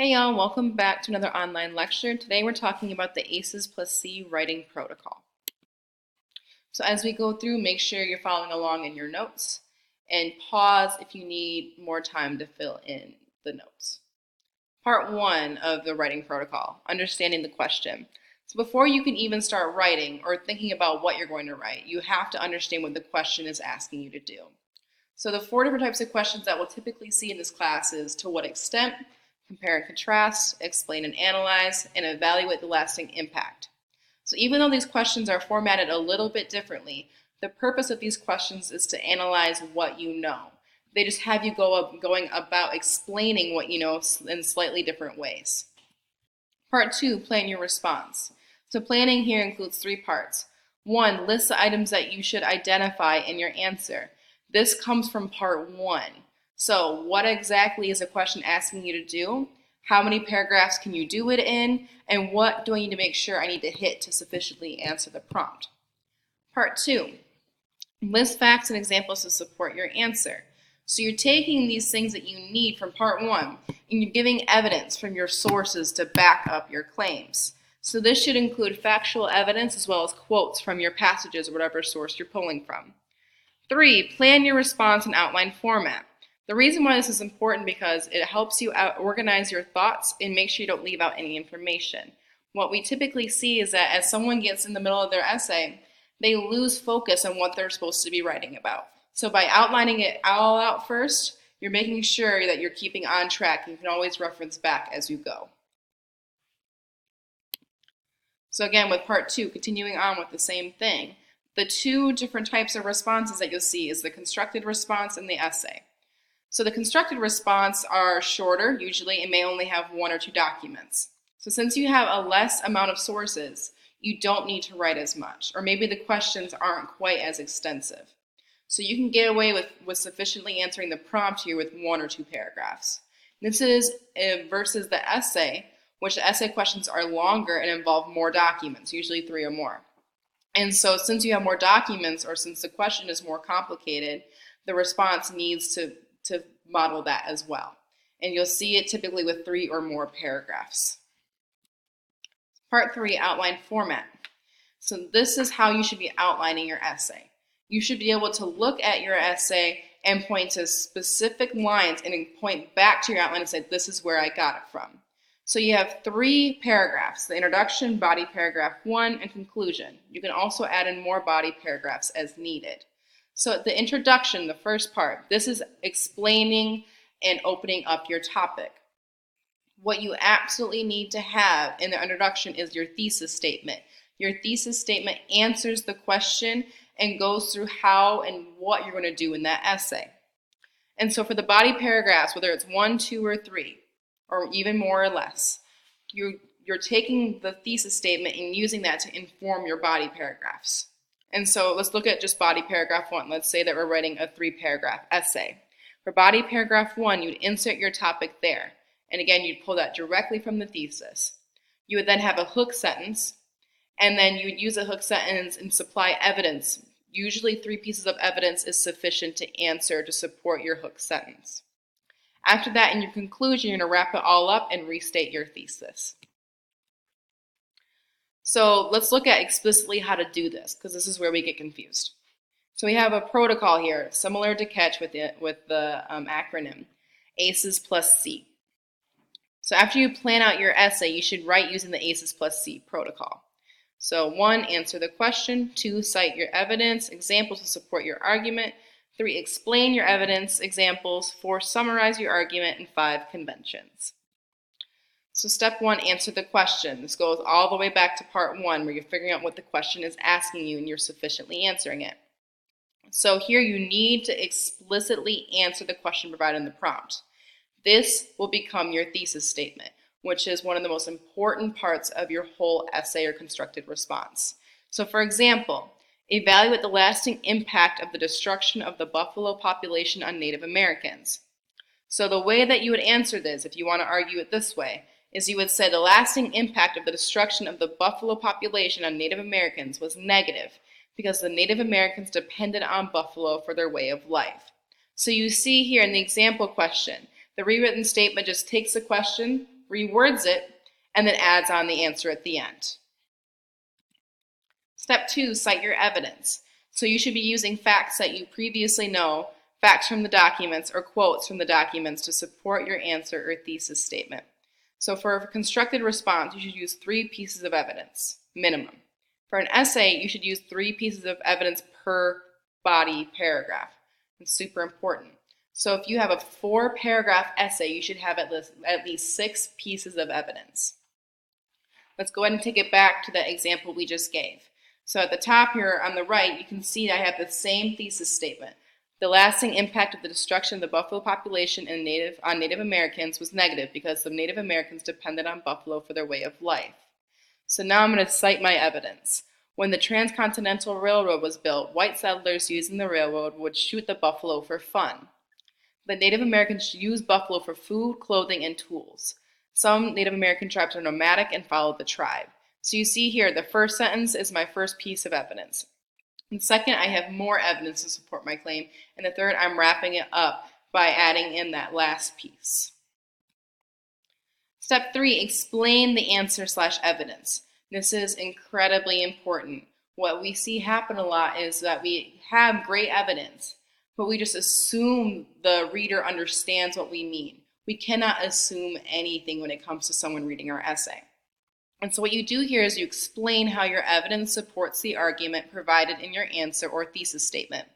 Hey y'all, welcome back to another online lecture. Today we're talking about the ACES plus C writing protocol. So as we go through, make sure you're following along in your notes and pause if you need more time to fill in the notes. Part 1 of the writing protocol, understanding the question. So before you can even start writing or thinking about what you're going to write, you have to understand what the question is asking you to do. So the 4 different types of questions that we'll typically see in this class is to what extent, compare and contrast, explain and analyze, and evaluate the lasting impact. So even though these questions are formatted a little bit differently, the purpose of these questions is to analyze what you know. They just have you going about explaining what you know in slightly different ways. Part 2, plan your response. So planning here includes 3 parts. 1, list the items that you should identify in your answer. This comes from part 1. So what exactly is the question asking you to do? How many paragraphs can you do it in? And what do I need to make sure I need to hit to sufficiently answer the prompt? Part 2, list facts and examples to support your answer. So you're taking these things that you need from part 1 and you're giving evidence from your sources to back up your claims. So this should include factual evidence as well as quotes from your passages or whatever source you're pulling from. 3, plan your response in outline format. The reason why this is important because it helps you organize your thoughts and make sure you don't leave out any information. What we typically see is that as someone gets in the middle of their essay, they lose focus on what they're supposed to be writing about. So by outlining it all out first, you're making sure that you're keeping on track and you can always reference back as you go. So again, with part 2, continuing on with the same thing, the 2 different types of responses that you'll see is the constructed response and the essay. So the constructed response are shorter, usually, and may only have 1 or 2 documents. So since you have a less amount of sources, you don't need to write as much, or maybe the questions aren't quite as extensive. So you can get away with sufficiently answering the prompt here with 1 or 2 paragraphs. This is versus the essay, which the essay questions are longer and involve more documents, usually 3 or more. And so since you have more documents, or since the question is more complicated, the response needs to model that as well. And you'll see it typically with 3 or more paragraphs. Part 3, outline format. So this is how you should be outlining your essay. You should be able to look at your essay and point to specific lines and point back to your outline and say, this is where I got it from. So you have 3 paragraphs, the introduction, body paragraph 1, and conclusion. You can also add in more body paragraphs as needed. So the introduction, the first part, this is explaining and opening up your topic. What you absolutely need to have in the introduction is your thesis statement. Your thesis statement answers the question and goes through how and what you're going to do in that essay. And so for the body paragraphs, whether it's 1, 2, or 3, or even more or less, you're taking the thesis statement and using that to inform your body paragraphs. And so let's look at just body paragraph 1. Let's say that we're writing a 3-paragraph essay. For body paragraph 1, you'd insert your topic there. And again, you'd pull that directly from the thesis. You would then have a hook sentence, and then you would use a hook sentence and supply evidence. Usually 3 pieces of evidence is sufficient to answer to support your hook sentence. After that, in your conclusion, you're going to wrap it all up and restate your thesis. So let's look at explicitly how to do this, because this is where we get confused. So we have a protocol here, similar to CATCH with the acronym, ACES plus C. So after you plan out your essay, you should write using the ACES plus C protocol. So 1, answer the question. 2, cite your evidence, examples to support your argument. 3, explain your evidence, examples. 4, summarize your argument. And 5, conventions. So step 1, answer the question. This goes all the way back to part 1, where you're figuring out what the question is asking you and you're sufficiently answering it. So here you need to explicitly answer the question provided in the prompt. This will become your thesis statement, which is one of the most important parts of your whole essay or constructed response. So for example, evaluate the lasting impact of the destruction of the buffalo population on Native Americans. So the way that you would answer this, if you want to argue it this way, is you would say the lasting impact of the destruction of the buffalo population on Native Americans was negative because the Native Americans depended on buffalo for their way of life. So you see here in the example question, the rewritten statement just takes the question, rewords it, and then adds on the answer at the end. Step 2, cite your evidence. So you should be using facts that you previously know, facts from the documents, or quotes from the documents to support your answer or thesis statement. So for a constructed response, you should use 3 pieces of evidence, minimum. For an essay, you should use 3 pieces of evidence per body paragraph. It's super important. So if you have a 4-paragraph essay, you should have at least 6 pieces of evidence. Let's go ahead and take it back to the example we just gave. So at the top here on the right, you can see I have the same thesis statement. The lasting impact of the destruction of the buffalo population on Native Americans was negative because the Native Americans depended on buffalo for their way of life. So now I'm going to cite my evidence. When the Transcontinental Railroad was built, white settlers using the railroad would shoot the buffalo for fun. The Native Americans used buffalo for food, clothing, and tools. Some Native American tribes are nomadic and followed the tribe. So you see here, the first sentence is my first piece of evidence. And second, I have more evidence to support my claim. And the third, I'm wrapping it up by adding in that last piece. Step 3, explain the answer/evidence. This is incredibly important. What we see happen a lot is that we have great evidence, but we just assume the reader understands what we mean. We cannot assume anything when it comes to someone reading our essay. And so what you do here is you explain how your evidence supports the argument provided in your answer or thesis statement.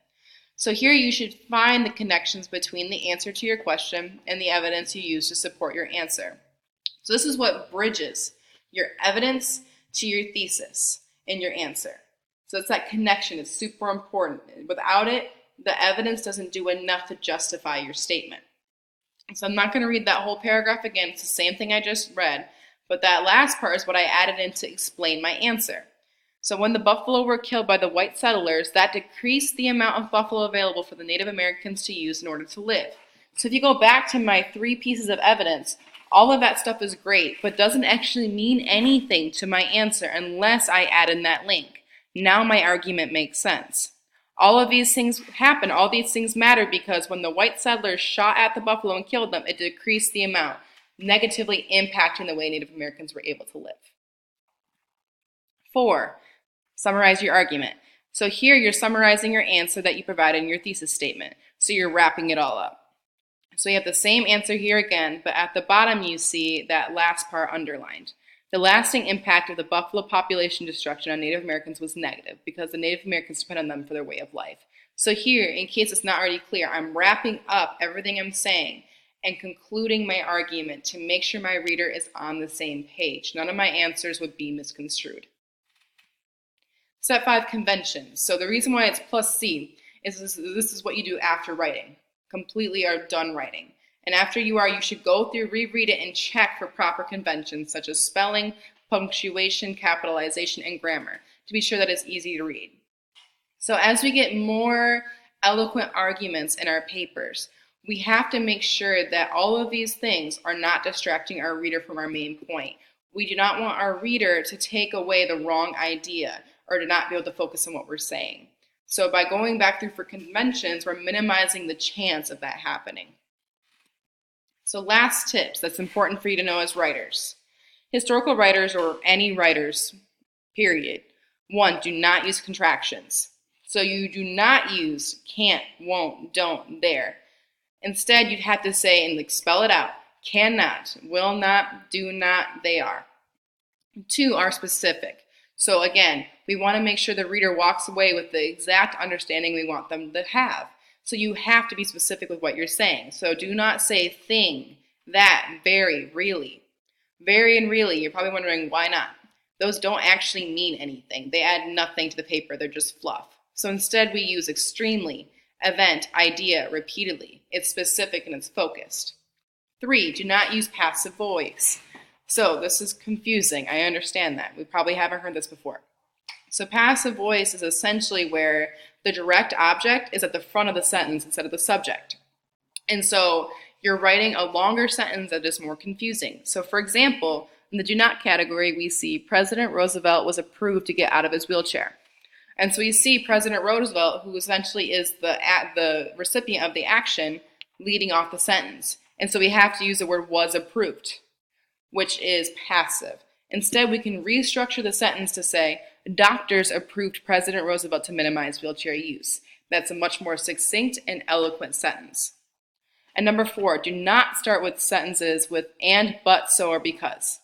So here you should find the connections between the answer to your question and the evidence you use to support your answer. So this is what bridges your evidence to your thesis and your answer. So it's that connection. It's super important. Without it, the evidence doesn't do enough to justify your statement. So I'm not going to read that whole paragraph again. It's the same thing I just read. But that last part is what I added in to explain my answer. So when the buffalo were killed by the white settlers, that decreased the amount of buffalo available for the Native Americans to use in order to live. So if you go back to my 3 pieces of evidence, all of that stuff is great, but doesn't actually mean anything to my answer unless I add in that link. Now my argument makes sense. All of these things happen, all these things matter because when the white settlers shot at the buffalo and killed them, it decreased the amount, negatively impacting the way Native Americans were able to live. 4, summarize your argument. So here you're summarizing your answer that you provided in your thesis statement. So you're wrapping it all up. So you have the same answer here again, but at the bottom you see that last part underlined. The lasting impact of the buffalo population destruction on Native Americans was negative because the Native Americans depend on them for their way of life. So here, in case it's not already clear, I'm wrapping up everything I'm saying and concluding my argument to make sure my reader is on the same page. None of my answers would be misconstrued. Step 5, conventions. So the reason why it's plus C is this is what you do after writing. Completely are done writing. And after you should go through, reread it, and check for proper conventions such as spelling, punctuation, capitalization, and grammar to be sure that it's easy to read. So as we get more eloquent arguments in our papers, we have to make sure that all of these things are not distracting our reader from our main point. We do not want our reader to take away the wrong idea or to not be able to focus on what we're saying. So by going back through for conventions, we're minimizing the chance of that happening. So last tips that's important for you to know as writers. Historical writers or any writers, period. 1, do not use contractions. So you do not use can't, won't, don't, there. Instead, you'd have to say, and spell it out, cannot, will not, do not, they are. 2, are specific. So again, we want to make sure the reader walks away with the exact understanding we want them to have. So you have to be specific with what you're saying. So do not say thing, that, very, really. Very and really, you're probably wondering why not. Those don't actually mean anything. They add nothing to the paper. They're just fluff. So instead we use extremely, event, idea, repeatedly. It's specific and it's focused. 3, do not use passive voice. So this is confusing. I understand that. We probably haven't heard this before. So passive voice is essentially where the direct object is at the front of the sentence instead of the subject. And so you're writing a longer sentence that is more confusing. So for example, in the do not category, we see President Roosevelt was approved to get out of his wheelchair. And so we see President Roosevelt, who essentially is the recipient of the action, leading off the sentence. And so we have to use the word was approved. which is passive. Instead, we can restructure the sentence to say, doctors approved President Roosevelt to minimize wheelchair use. That's a much more succinct and eloquent sentence. And number 4, do not start with sentences with and, but, so, or because.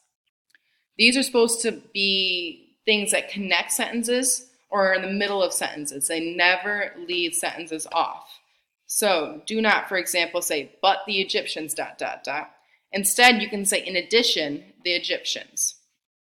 These are supposed to be things that connect sentences or are in the middle of sentences. They never leave sentences off. So do not, for example, say, but the Egyptians, ... Instead, you can say, in addition, the Egyptians.